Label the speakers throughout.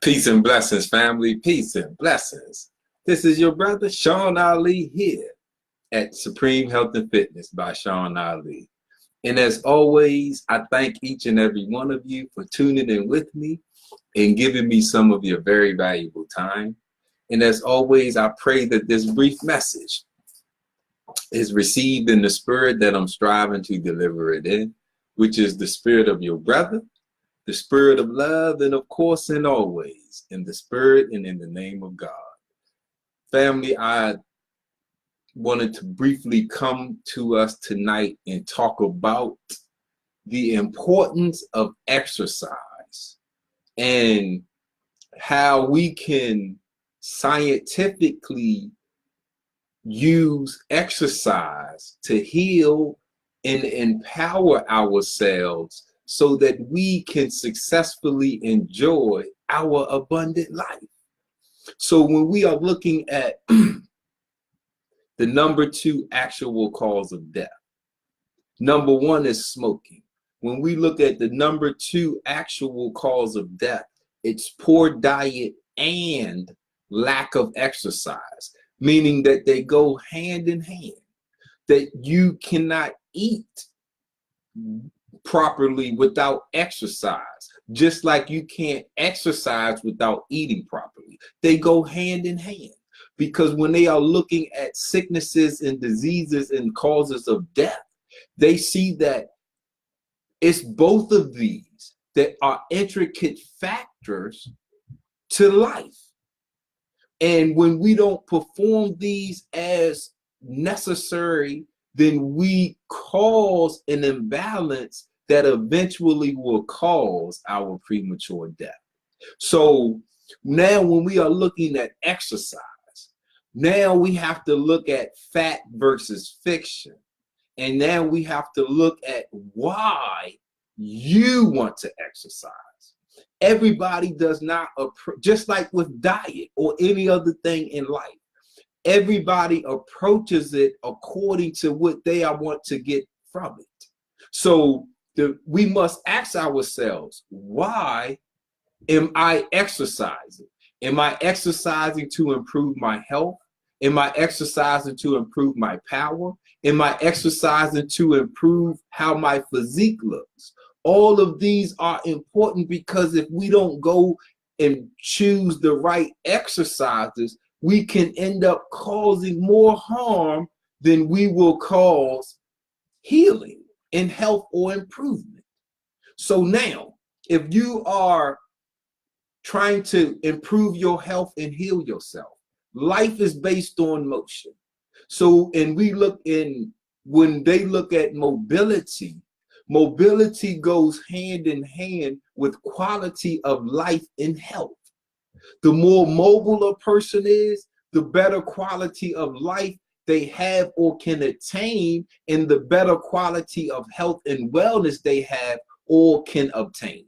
Speaker 1: Peace and blessings, family. Peace and blessings. This is your brother, Sean Ali, here at Supreme Health and Fitness by Sean Ali. And as always, I thank each and every one of you for tuning in with me and giving me some of your very valuable time. And as always, I pray that this brief message is received in the spirit that I'm striving to deliver it in, which is the spirit of your brother, the spirit of love, and of course, and always, in the spirit and in the name of God. Family, I wanted to briefly come to us tonight and talk about the importance of exercise and how we can scientifically use exercise to heal and empower ourselves so that we can successfully enjoy our abundant life. So when we are looking at the number 2 actual cause of death, number 1 is smoking. When we look at the number 2 actual cause of death, it's poor diet and lack of exercise, meaning that they go hand in hand, that you cannot eat properly without exercise, just like you can't exercise without eating properly. They go hand in hand, because when they are looking at sicknesses and diseases and causes of death, they see that it's both of these that are intricate factors to life. And when we don't perform these as necessary, then we cause an imbalance that eventually will cause our premature death. So now when we are looking at exercise, now we have to look at fact versus fiction. And now we have to look at why you want to exercise. Everybody does not, just like with diet or any other thing in life, everybody approaches it according to what they want to get from it. So we must ask ourselves, why am I exercising? Am I exercising to improve my health? Am I exercising to improve my power? Am I exercising to improve how my physique looks? All of these are important, because if we don't go and choose the right exercises, we can end up causing more harm than we will cause healing and health or improvement. So now, if you are trying to improve your health and heal yourself, life is based on motion. So, and we look in, when they look at mobility, mobility goes hand in hand with quality of life and health. The more mobile a person is, the better quality of life they have or can attain, and the better quality of health and wellness they have or can obtain.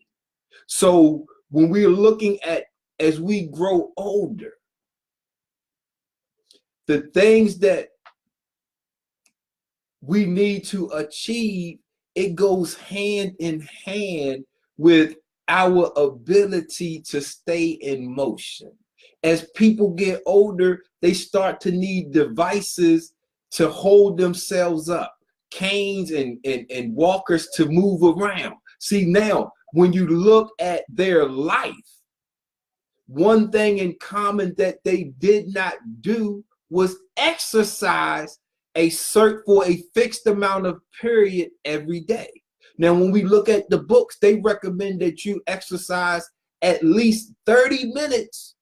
Speaker 1: So when we're looking at, as we grow older, the things that we need to achieve, it goes hand in hand with our ability to stay in motion. As people get older, they start to need devices to hold themselves up, canes and walkers to move around. See, now, when you look at their life, one thing in common that they did not do was exercise for a fixed amount of period every day. Now, when we look at the books, they recommend that you exercise at least 30 minutes,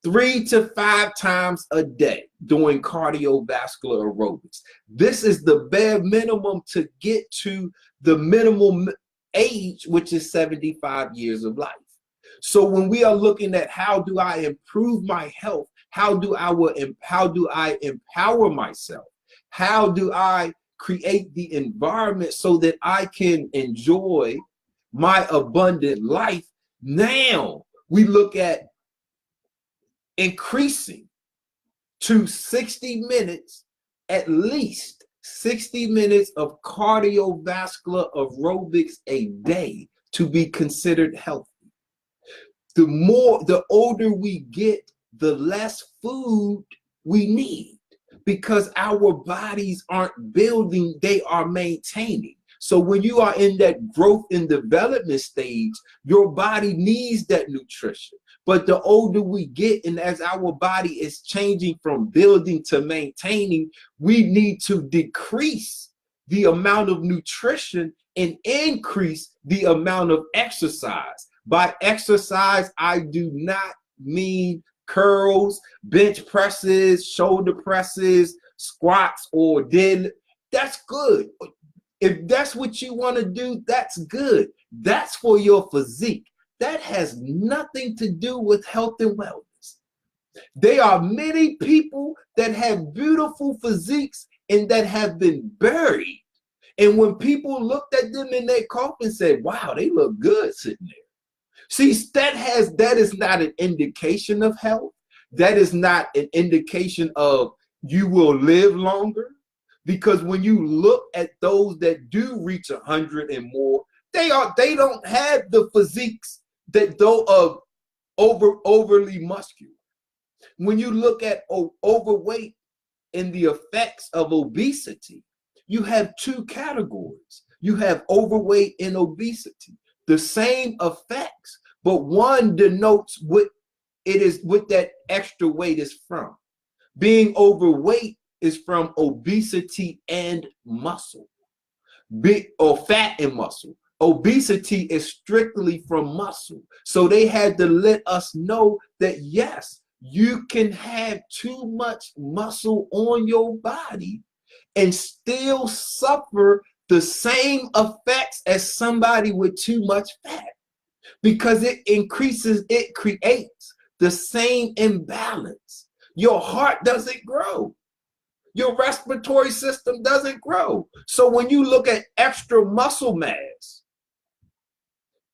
Speaker 1: 3 to 5 times a day, doing cardiovascular aerobics. This is the bare minimum to get to the minimum age, which is 75 years of life. So when we are looking at how do I improve my health, how do I empower myself, how do I create the environment so that I can enjoy my abundant life, now we look at increasing to 60 minutes, at least 60 minutes of cardiovascular aerobics a day to be considered healthy. The older we get, the less food we need, because our bodies aren't building, they are maintaining. So when you are in that growth and development stage, your body needs that nutrition. But the older we get, and as our body is changing from building to maintaining, we need to decrease the amount of nutrition and increase the amount of exercise. By exercise, I do not mean curls, bench presses, shoulder presses, squats, or deadlift. That's good. If that's what you want to do, that's good. That's for your physique. That has nothing to do with health and wellness. There are many people that have beautiful physiques and that have been buried. And when people looked at them in their coffin and said, wow, they look good sitting there. See, that is not an indication of health. That is not an indication of you will live longer. Because when you look at those that do reach 100 and more, they don't have the physiques that though of overly muscular. When you look at overweight and the effects of obesity, you have two categories. You have overweight and obesity, the same effects, but one denotes what that extra weight is from. Being overweight is from obesity and muscle, or fat and muscle. Obesity is strictly from muscle. So they had to let us know that yes, you can have too much muscle on your body and still suffer the same effects as somebody with too much fat, because it creates the same imbalance. Your heart doesn't grow. Your respiratory system doesn't grow. So when you look at extra muscle mass,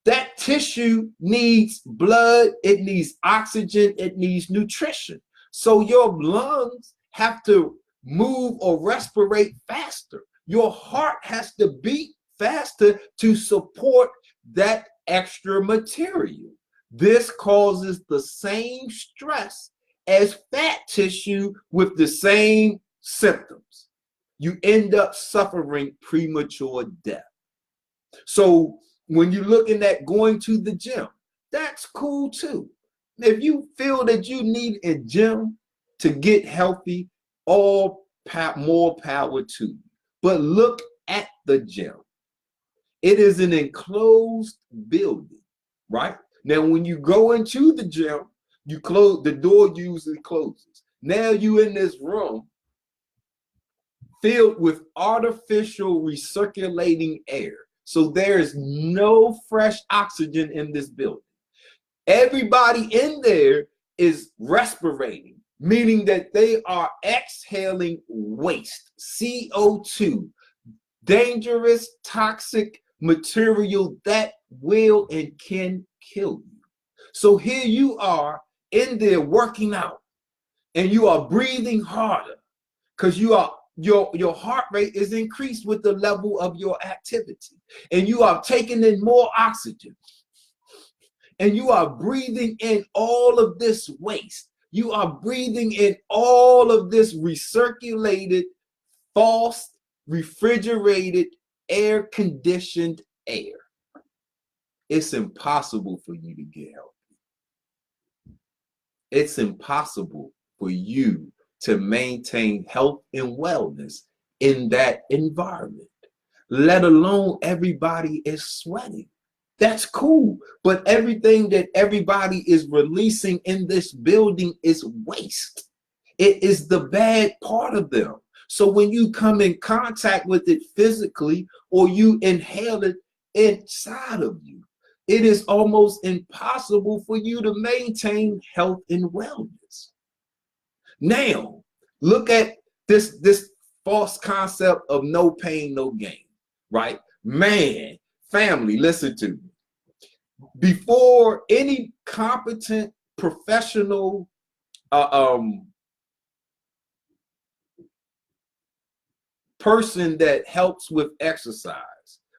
Speaker 1: that tissue needs blood, it needs oxygen, it needs nutrition. So your lungs have to move or respirate faster. Your heart has to beat faster to support that extra material. This causes the same stress as fat tissue with the same symptoms. You end up suffering premature death. So when you're looking at going to the gym, that's cool too. If you feel that you need a gym to get healthy, more power to you. But look at the gym. It is an enclosed building, right? Now, when you go into the gym, the door usually closes. Now you in this room filled with artificial recirculating air. So there is no fresh oxygen in this building. Everybody in there is respirating, meaning that they are exhaling waste, CO2, dangerous, toxic material that will and can kill you. So here you are in there working out, and you are breathing harder because your heart rate is increased with the level of your activity, and you are taking in more oxygen, and you are breathing in all of this waste. You are breathing in all of this recirculated, false, refrigerated, air-conditioned air. It's impossible for you to get healthy. It's impossible for you to maintain health and wellness in that environment, let alone everybody is sweating. That's cool, but everything that everybody is releasing in this building is waste. It is the bad part of them. So when you come in contact with it physically, or you inhale it inside of you, it is almost impossible for you to maintain health and wellness. Now, look at this false concept of no pain, no gain, right? Man, family, listen to me. Before any competent professional person that helps with exercise,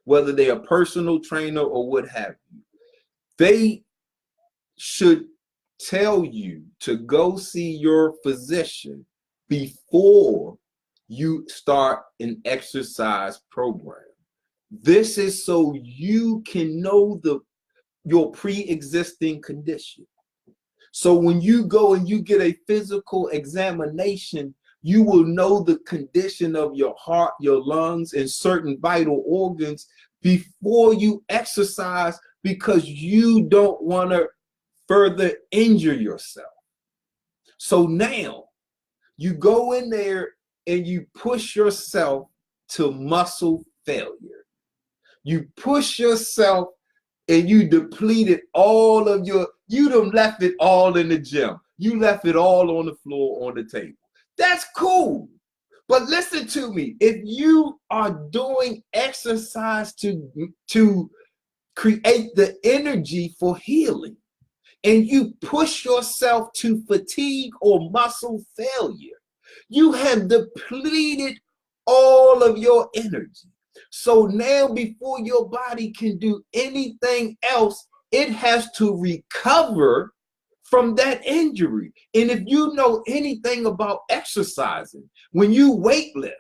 Speaker 1: whether they're a personal trainer or what have you, they should tell you to go see your physician before you start an exercise program. This is so you can know your pre-existing condition. So when you go and you get a physical examination, you will know the condition of your heart, your lungs, and certain vital organs before you exercise, because you don't want to further injure yourself. So now you go in there and you push yourself to muscle failure. You push yourself and you depleted all of you done left it all in the gym. You left it all on the floor, on the table. That's cool. But listen to me. If you are doing exercise to create the energy for healing, and you push yourself to fatigue or muscle failure, you have depleted all of your energy. So now before your body can do anything else, it has to recover from that injury. And if you know anything about exercising, when you weightlift,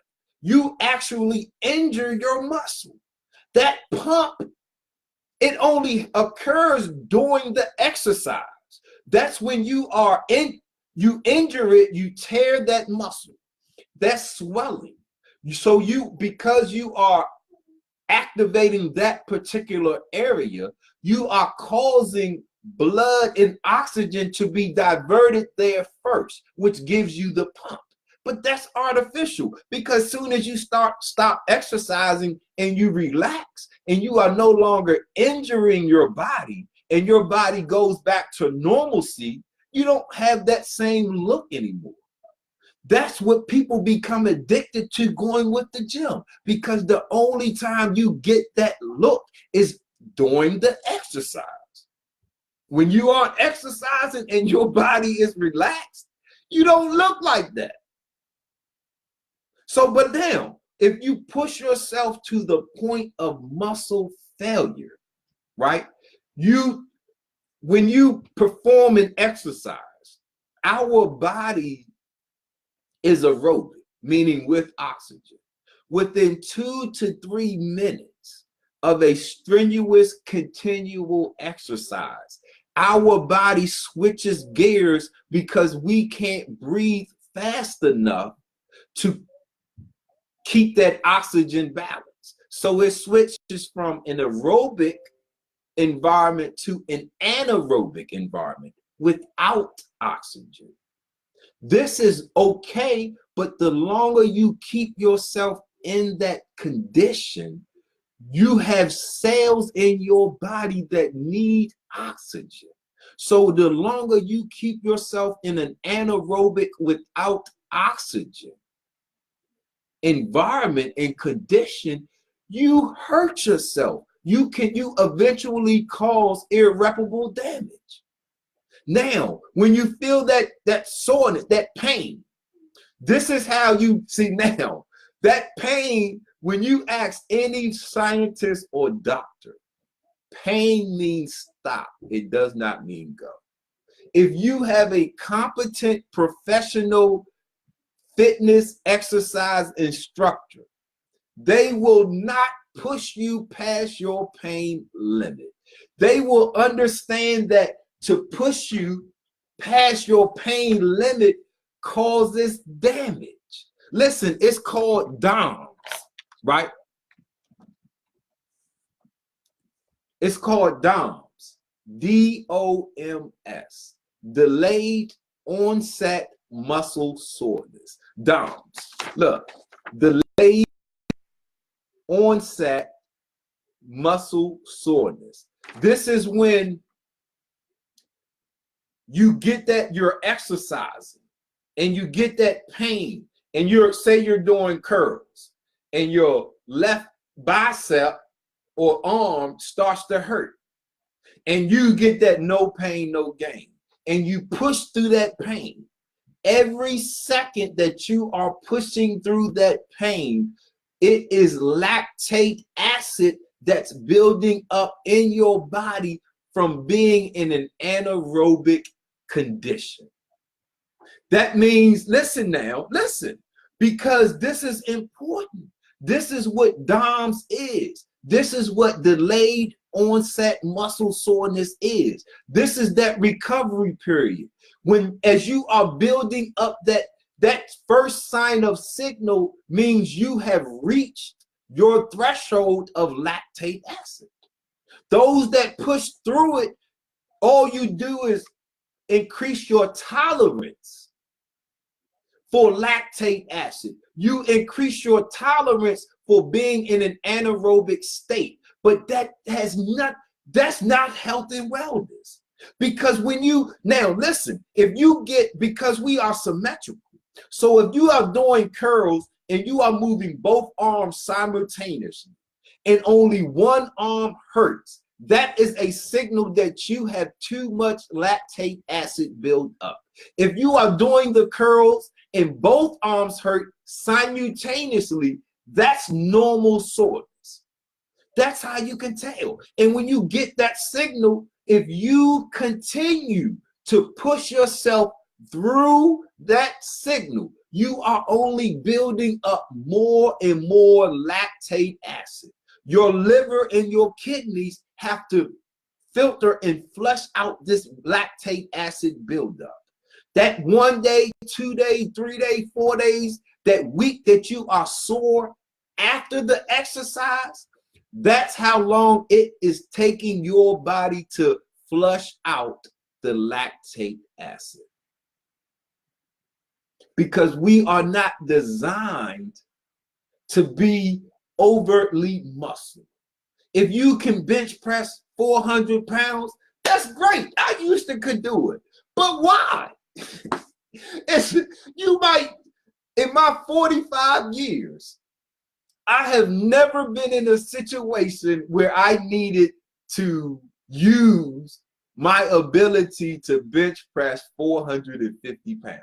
Speaker 1: you actually injure your muscle. That pump, it only occurs during the exercise. That's when you injure it, you tear that muscle. That's swelling. So because you are activating that particular area, you are causing blood and oxygen to be diverted there first, which gives you the pump. But that's artificial, because as soon as you stop exercising and you relax and you are no longer injuring your body and your body goes back to normalcy, you don't have that same look anymore. That's what people become addicted to going with the gym, because the only time you get that look is during the exercise. When you aren't exercising and your body is relaxed, you don't look like that. So, but now, if you push yourself to the point of muscle failure, right? When you perform an exercise, our body is aerobic, meaning with oxygen. Within 2 to 3 minutes of a strenuous, continual exercise, our body switches gears because we can't breathe fast enough to keep that oxygen balance. So it switches from an aerobic environment to an anaerobic environment without oxygen. This is okay, but the longer you keep yourself in that condition, you have cells in your body that need oxygen. So the longer you keep yourself in an anaerobic without oxygen environment and condition, you hurt yourself. You eventually cause irreparable damage. Now, when you feel that soreness, that pain, this is how you see now. That pain, when you ask any scientist or doctor, pain means stop. It does not mean go. If you have a competent professional fitness exercise instructor, they will not push you past your pain limit. They will understand that to push you past your pain limit causes damage. Listen, it's called DOMS, right? It's called DOMS, DOMS, delayed onset muscle soreness. DOMS. Look, delayed onset muscle soreness. This is when you get that you're exercising and you get that pain, and say you're doing curls and your left bicep or arm starts to hurt, and you get that no pain, no gain, and you push through that pain. Every second that you are pushing through that pain, it is lactate acid that's building up in your body from being in an anaerobic condition. That means, listen now, listen, because this is important. This is what DOMS is. This is what delayed onset muscle soreness is. This is that recovery period. When, as you are building up, that first sign of signal means you have reached your threshold of lactate acid. Those that push through it, all you do is increase your tolerance for lactate acid. You increase your tolerance for being in an anaerobic state. But that's not health and wellness. Because when you, now listen, if you get, because we are symmetrical. So if you are doing curls and you are moving both arms simultaneously and only one arm hurts, that is a signal that you have too much lactate acid build up. If you are doing the curls and both arms hurt simultaneously, that's normal soreness. That's how you can tell. And when you get that signal, if you continue to push yourself through that signal, you are only building up more and more lactate acid. Your liver and your kidneys have to filter and flush out this lactate acid buildup. That 1 day, 2 days, 3 days, 4 days, that week that you are sore after the exercise, that's how long it is taking your body to flush out the lactate acid. Because we are not designed to be overtly muscle. If you can bench press 400 pounds, that's great. I used to could do it. But why? You might, in my 45 years, I have never been in a situation where I needed to use my ability to bench press 450 pounds.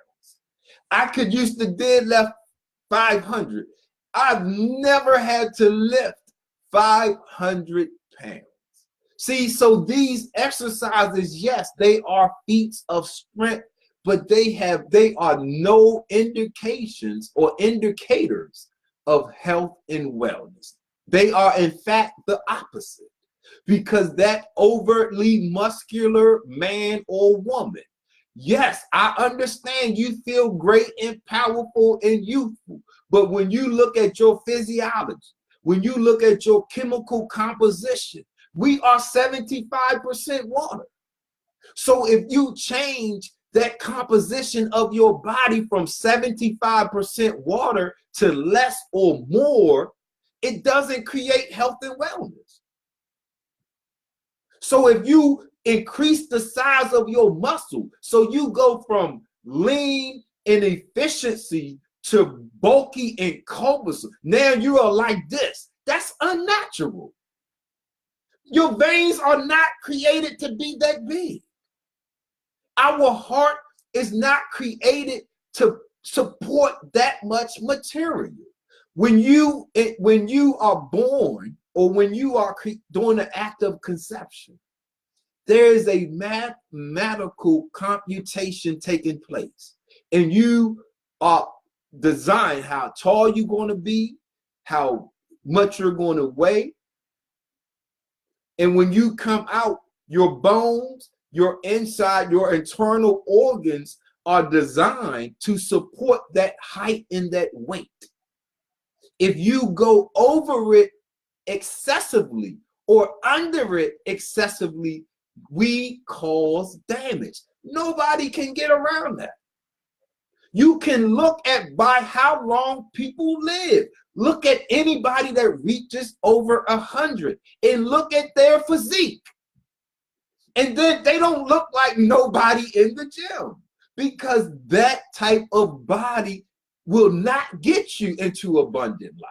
Speaker 1: I could used to deadlift 500. I've never had to lift 500 pounds. See, so these exercises, yes, they are feats of strength, but they are no indications or indicators of health and wellness. They are, in fact, the opposite, because that overtly muscular man or woman, yes, I understand you feel great and powerful and youthful, but when you look at your physiology, when you look at your chemical composition, we are 75% water. So if you change that composition of your body from 75% water to less or more, it doesn't create health and wellness. So if you increase the size of your muscle, so you go from lean and efficiency to bulky and cumbersome, now you are like this. That's unnatural. Your veins are not created to be that big. Our heart is not created to support that much material. When you are born, or when you are doing the act of conception, there is a mathematical computation taking place, and you are designed how tall you're going to be, how much you're going to weigh, and when you come out, your bones, your inside, your internal organs are designed to support that height and that weight. If you go over it excessively or under it excessively, we cause damage. Nobody can get around that. You can look at by how long people live. Look at anybody that reaches over 100 and look at their physique. And then they don't look like nobody in the gym, because that type of body will not get you into abundant life.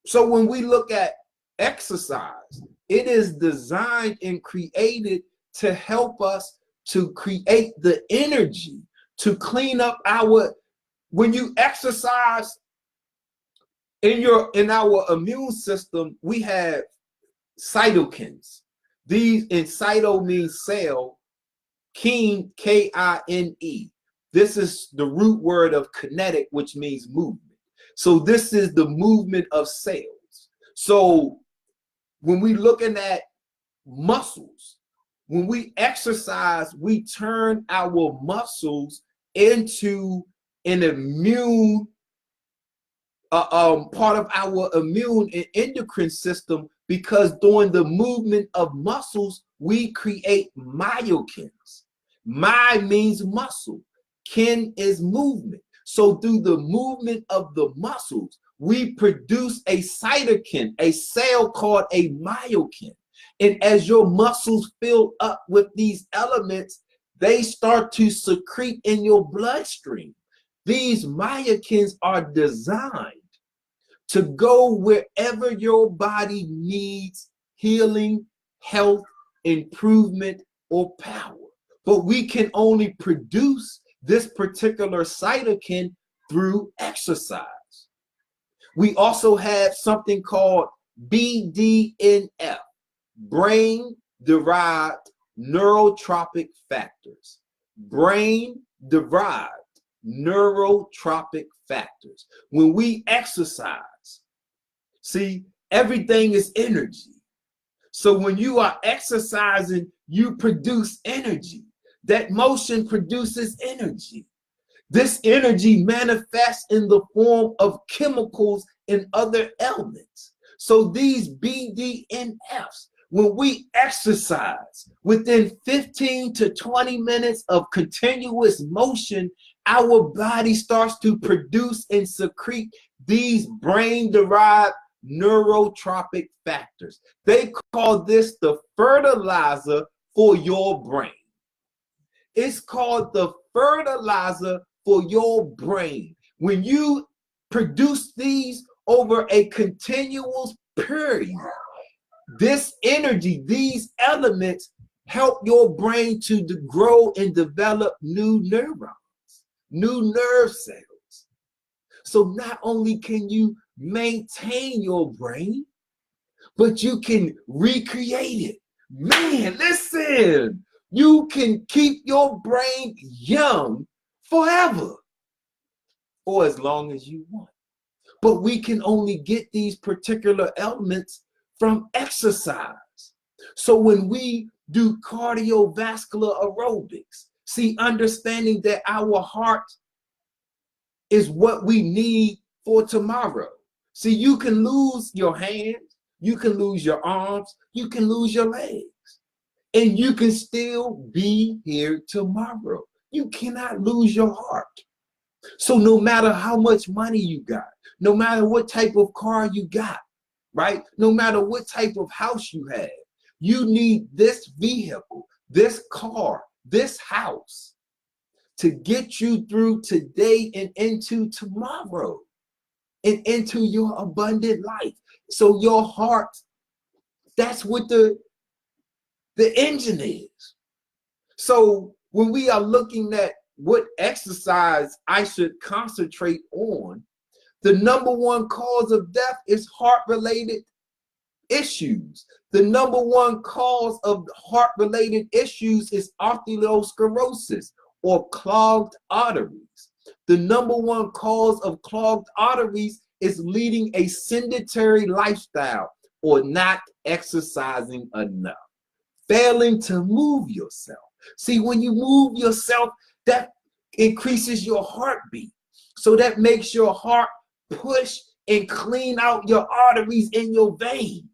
Speaker 1: So when we look at exercise, it is designed and created to help us to create the energy to clean up when you exercise in our immune system, we have cytokines. These, and cyto means cell, kine, K-I-N-E. This is the root word of kinetic, which means movement. So this is the movement of cells. So when we looking at muscles, when we exercise, we turn our muscles into an immune part of our immune and endocrine system, because during the movement of muscles, we create myokines. My means muscle, kin is movement. So through the movement of the muscles, we produce a cytokine, a cell called a myokin. And as your muscles fill up with these elements, they start to secrete in your bloodstream. These myokines are designed to go wherever your body needs healing, health, improvement, or power. But we can only produce this particular cytokine through exercise. We also have something called BDNF, brain-derived neurotropic factors. Brain-derived neurotropic factors. When we exercise, see, everything is energy. So when you are exercising, you produce energy. That motion produces energy. This energy manifests in the form of chemicals and other elements. So these BDNFs, when we exercise, within 15 to 20 minutes of continuous motion, our body starts to produce and secrete these brain-derived neurotropic factors. They call this the fertilizer for your brain. It's called the fertilizer for your brain. When you produce these over a continuous period, this energy, these elements help your brain to grow and develop new neurons, new nerve cells. So not only can you maintain your brain, but you can recreate it. Man, listen, you can keep your brain young forever, or as long as you want. But we can only get these particular elements from exercise. So when we do cardiovascular aerobics, see, understanding that our heart is what we need for tomorrow. See, you can lose your hands, you can lose your arms, you can lose your legs, and you can still be here tomorrow. You cannot lose your heart. So no matter how much money you got, no matter what type of car you got, right? No matter what type of house you have, you need this vehicle, this car, this house to get you through today and into tomorrow and into your abundant life. So your heart, that's what the engine is. So when we are looking at what exercise I should concentrate on, the number one cause of death is heart-related issues. The number one cause of heart-related issues is arteriosclerosis, or clogged arteries. The number one cause of clogged arteries is leading a sedentary lifestyle, or not exercising enough, failing to move yourself. See, when you move yourself, that increases your heartbeat. So that makes your heart push and clean out your arteries in your veins.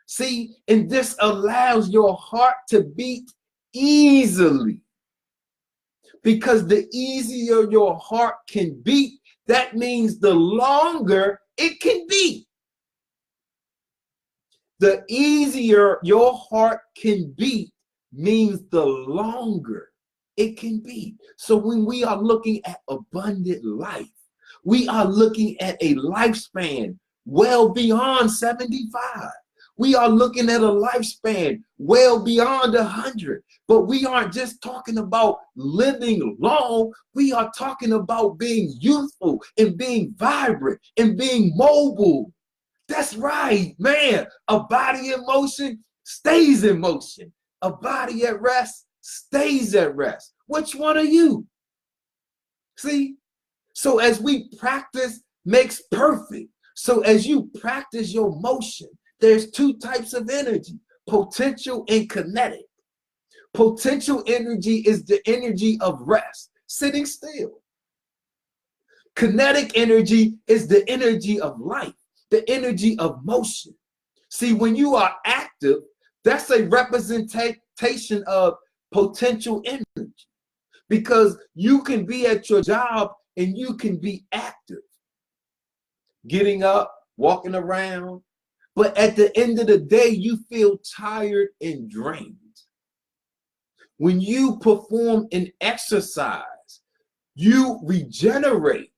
Speaker 1: See, and this allows your heart to beat easily. Because the easier your heart can beat, that means the longer it can beat. The easier your heart can beat means the longer it can be. So when we are looking at abundant life, we are looking at a lifespan well beyond 75. We are looking at a lifespan well beyond 100. But we aren't just talking about living long. We are talking about being youthful and being vibrant and being mobile. That's right, man. A body in motion stays in motion. A body at rest stays at rest. Which one are you? See? So as we practice makes perfect. So as you practice your motion, there's two types of energy, potential and kinetic. Potential energy is the energy of rest, sitting still. Kinetic energy is the energy of life, the energy of motion. See, when you are active, that's a representation of potential energy, because you can be at your job and you can be active, getting up, walking around, but at the end of the day, you feel tired and drained. When you perform an exercise, you regenerate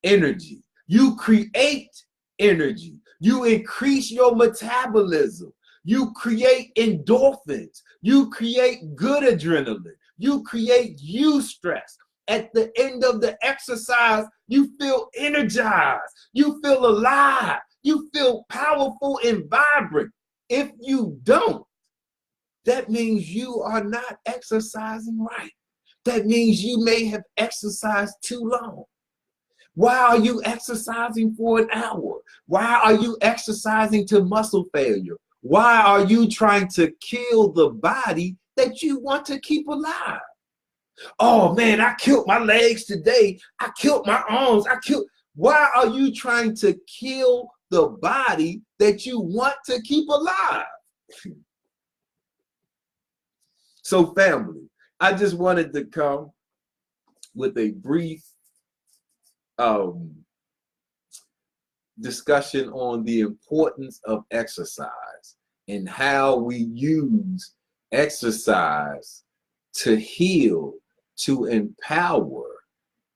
Speaker 1: energy, you create energy, you increase your metabolism, you create endorphins, you create good adrenaline, you create eustress. At the end of the exercise, you feel energized, you feel alive, you feel powerful and vibrant. If you don't, that means you are not exercising right. That means you may have exercised too long. Why are you exercising for an hour? Why are you exercising to muscle failure? Why are you trying to kill the body that you want to keep alive? Oh man, I killed my legs today. I killed my arms. Why are you trying to kill the body that you want to keep alive? So family, I just wanted to come with a brief discussion on the importance of exercise and how we use exercise to heal, to empower,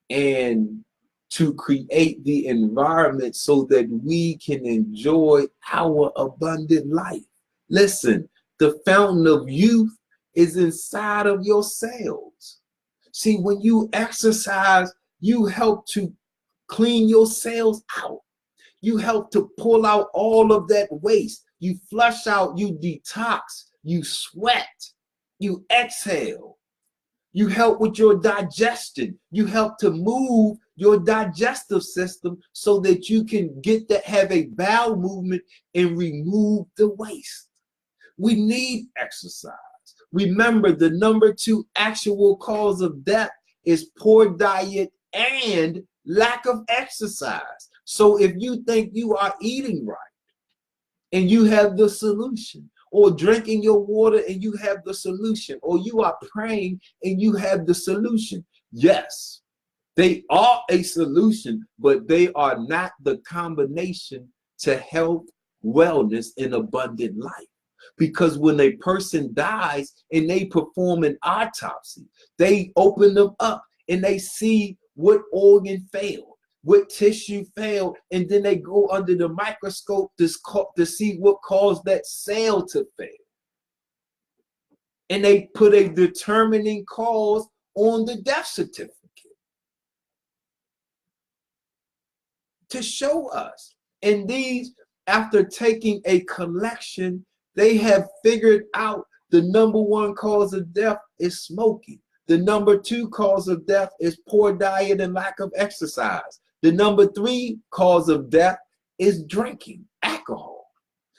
Speaker 1: and to create the environment so that we can enjoy our abundant life. Listen, the fountain of youth is inside of your cells. See, when you exercise, you help to clean your cells out. You help to pull out all of that waste. You flush out, you detox, you sweat, you exhale. You help with your digestion. You help to move your digestive system so that you can have a bowel movement and remove the waste. We need exercise. Remember, the number 2 actual cause of death is poor diet and lack of exercise. So if you think you are eating right and you have the solution, or drinking your water and you have the solution, or you are praying and you have the solution, yes, they are a solution, but they are not the combination to health, wellness, and abundant life. Because when a person dies and they perform an autopsy, they open them up and they see what organ failed, what tissue failed, and then they go under the microscope to see what caused that cell to fail. And they put a determining cause on the death certificate to show us. And these, after taking a collection, they have figured out the number 1 cause of death is smoking. The number 2 cause of death is poor diet and lack of exercise. The number 3 cause of death is drinking alcohol.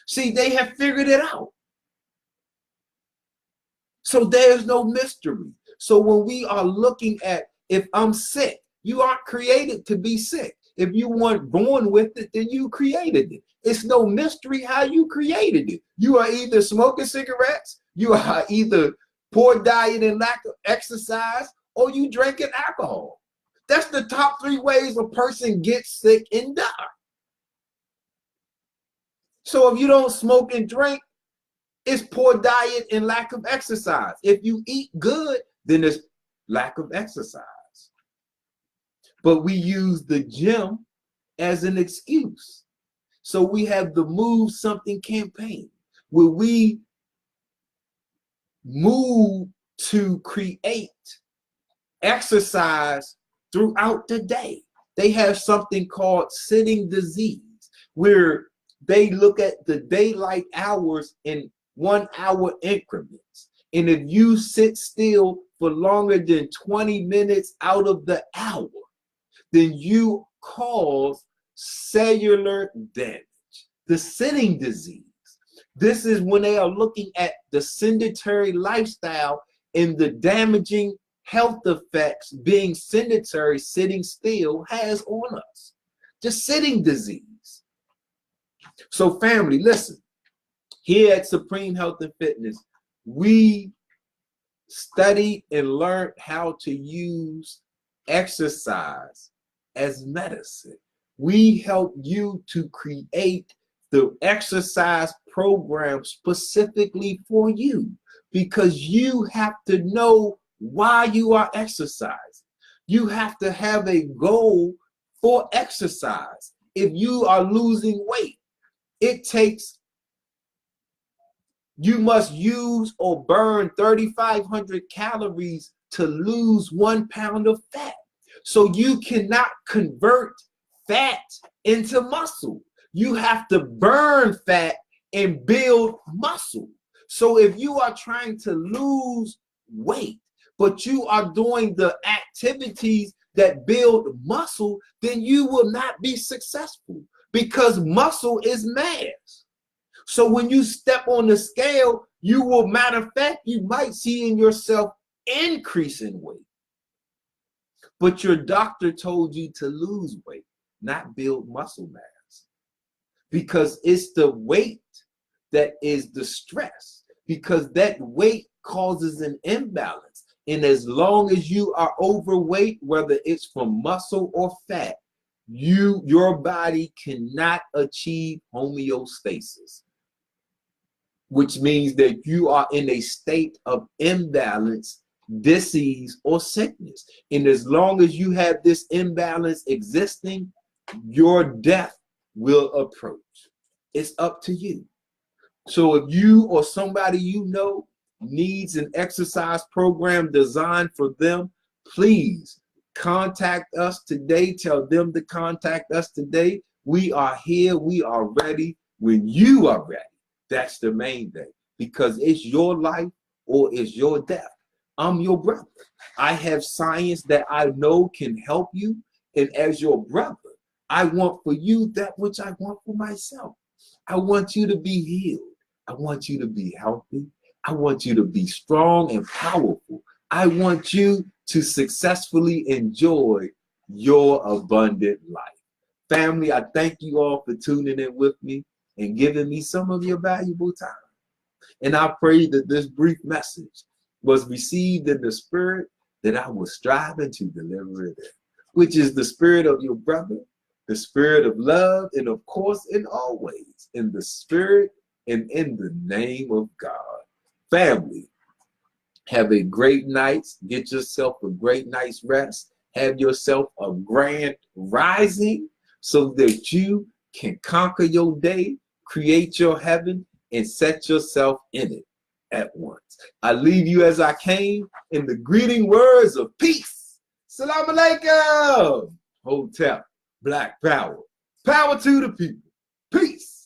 Speaker 1: See, they have figured it out. So there's no mystery. So when we are looking at, if I'm sick, you aren't created to be sick. If you weren't born with it, then you created it. It's no mystery how you created it. You are either smoking cigarettes, you are either poor diet and lack of exercise, or you drinking alcohol. That's the top 3 ways a person gets sick and die. So if you don't smoke and drink, it's poor diet and lack of exercise. If you eat good, then it's lack of exercise. But we use the gym as an excuse. So we have the Move Something campaign, where we move to create exercise throughout the day. They have something called sitting disease, where They look at the daylight hours in 1 hour increments. And if you sit still for longer than 20 minutes out of the hour, then you cause cellular damage, the sitting disease. This is when they are looking at the sedentary lifestyle and the damaging health effects being sedentary, sitting still, has on us. Just sitting disease. So family, listen, here at Supreme Health and Fitness, we studied and learned how to use exercise as medicine. We help you to create the exercise program specifically for you, because you have to know why you are exercising. You have to have a goal for exercise. If you are losing weight, you must use or burn 3,500 calories to lose 1 pound of fat. So you cannot convert fat into muscle. You have to burn fat and build muscle. So if you are trying to lose weight, but you are doing the activities that build muscle, then you will not be successful, because muscle is mass. So when you step on the scale, you will, matter of fact, you might see in yourself increase in weight. But your doctor told you to lose weight, not build muscle mass. Because it's the weight that is the stress, because that weight causes an imbalance. And as long as you are overweight, whether it's from muscle or fat, your body cannot achieve homeostasis, which means that you are in a state of imbalance, disease, or sickness. And as long as you have this imbalance existing, your death will approach. It's up to you. So if you or somebody you know needs an exercise program designed for them, please contact us today. Tell them to contact us today. We are here. We are ready when you are ready. That's the main thing, because it's your life or it's your death. I'm your brother. I have science that I know can help you. And as your brother, I want for you that which I want for myself. I want you to be healed. I want you to be healthy. I want you to be strong and powerful. I want you to successfully enjoy your abundant life. Family, I thank you all for tuning in with me and giving me some of your valuable time. And I pray that this brief message was received in the spirit that I was striving to deliver it in, which is the spirit of your brother, the spirit of love, and of course, and always, in the spirit and in the name of God. Family, have a great night. Get yourself a great night's rest. Have yourself a grand rising so that you can conquer your day, create your heaven, and set yourself in it at once. I leave you as I came in the greeting words of peace. Salam alaikum. Hotel, Black Power. Power to the people. Peace.